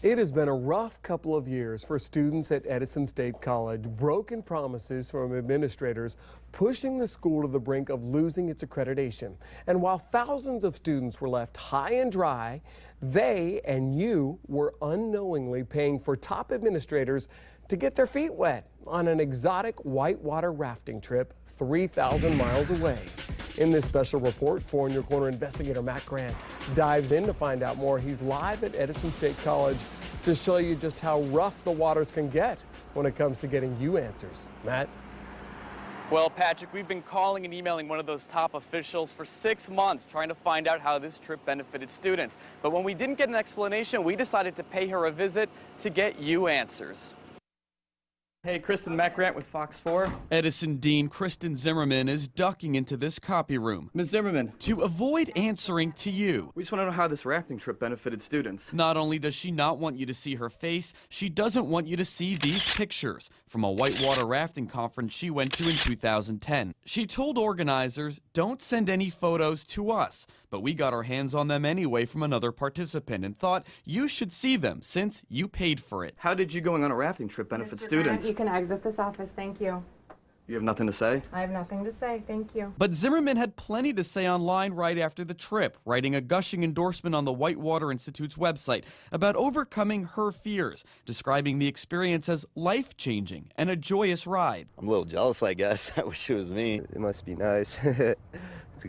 It has been a rough couple of years for students at Edison State College. Broken promises from administrators pushing the school to the brink of losing its accreditation. And while thousands of students were left high and dry, they and you were unknowingly paying for top administrators to get their feet wet on an exotic whitewater rafting trip 3,000 miles away. In this special report, 4 in Your Corner investigator Matt Grant dives in to find out more. He's live at Edison State College to show you just how rough the waters can get when it comes to getting you answers. Matt? Well, Patrick, we've been calling and emailing one of those top officials for 6 months trying to find out how this trip benefited students. But when we didn't get an explanation, we decided to pay her a visit to get you answers. Hey, Kristen, Matt Grant with Fox 4. Edison Dean Kristen Zimmerman is ducking into this copy room. Ms. Zimmerman. To avoid answering to you. We just want to know how this rafting trip benefited students. Not only does she not want you to see her face, she doesn't want you to see these pictures from a whitewater rafting conference she went to in 2010. She told organizers, don't send any photos to us, but we got our hands on them anyway from another participant and thought you should see them since you paid for it. How did you going on a rafting trip benefit students? You can exit this office, thank you. You have nothing to say? I have nothing to say, thank you. But Zimmerman had plenty to say online right after the trip, writing a gushing endorsement on the Whitewater Institute's website about overcoming her fears, describing the experience as life-changing and a joyous ride. I'm a little jealous, I guess. I wish it was me. It must be nice to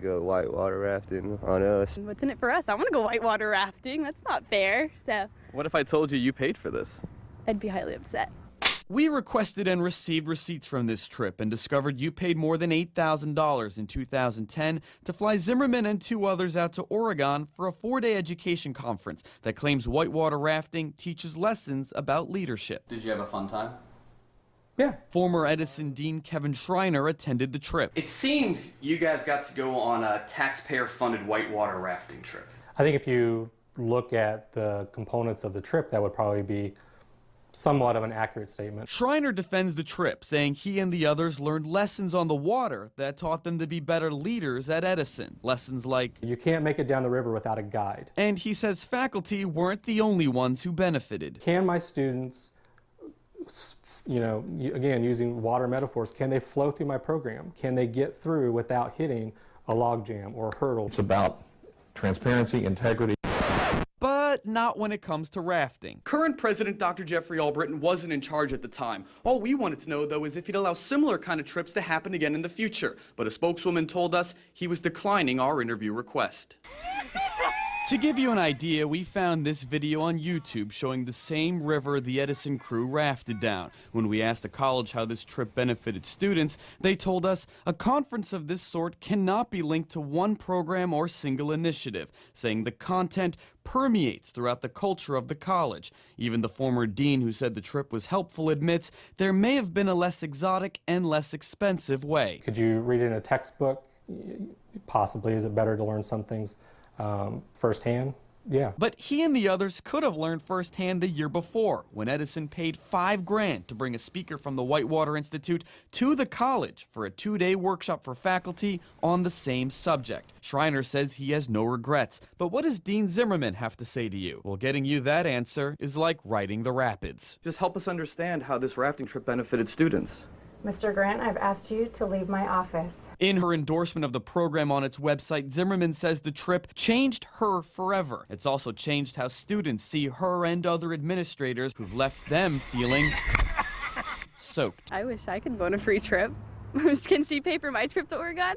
go whitewater rafting on us. What's in it for us? I want to go whitewater rafting. That's not fair. So What if I told you you paid for this? I'd be highly upset. We requested and received receipts from this trip and discovered you paid more than $8,000 in 2010 to fly Zimmerman and 2 others out to Oregon for a 4-day education conference that claims whitewater rafting teaches lessons about leadership. Did you have a fun time? Yeah. Former Edison Dean Kevin Schreiner attended the trip. It seems you guys got to go on a taxpayer-funded whitewater rafting trip. I think if you look at the components of the trip, that would probably be somewhat of an accurate statement. Schreiner defends the trip, saying he and the others learned lessons on the water that taught them to be better leaders at Edison. Lessons like, You can't make it down the river without a guide. and he says faculty weren't the only ones who benefited. Can my students, again, using water metaphors, can they flow through my program? Can they get through without hitting a logjam or a hurdle? It's about transparency, integrity. But not when it comes to rafting. Current President Dr. Jeffrey Albritton wasn't in charge at the time. All we wanted to know, though, is if he'd allow similar kind of trips to happen again in the future. But a spokeswoman told us he was declining our interview request. To give you an idea, we found this video on YouTube showing the same river the Edison crew rafted down. When we asked the college how this trip benefited students, they told us a conference of this sort cannot be linked to one program or single initiative, saying the content permeates throughout the culture of the college. Even the former dean who said the trip was helpful admits there may have been a less exotic and less expensive way. Could you read it in a textbook? Possibly. Is it better to learn some things firsthand? Yeah. But he and the others could have learned firsthand the year before, when Edison paid $5 grand to bring a speaker from the Whitewater Institute to the college for a 2-day workshop for faculty on the same subject. Schreiner says he has no regrets. But what does Dean Zimmerman have to say to you? Well, getting you that answer is like riding the rapids. Just help us understand how this rafting trip benefited students. Mr. Grant, I've asked you to leave my office. In her endorsement of the program on its website, Zimmerman says the trip changed her forever. It's also changed how students see her and other administrators who've left them feeling soaked. I wish I could go on a free trip. Can she pay for my trip to Oregon?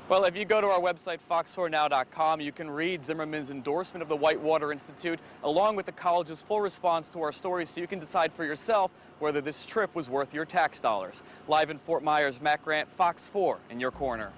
Well, if you go to our website, fox4now.com, you can read Zimmerman's endorsement of the Whitewater Institute, along with the college's full response to our story, so you can decide for yourself whether this trip was worth your tax dollars. Live in Fort Myers, Matt Grant, Fox 4 in your corner.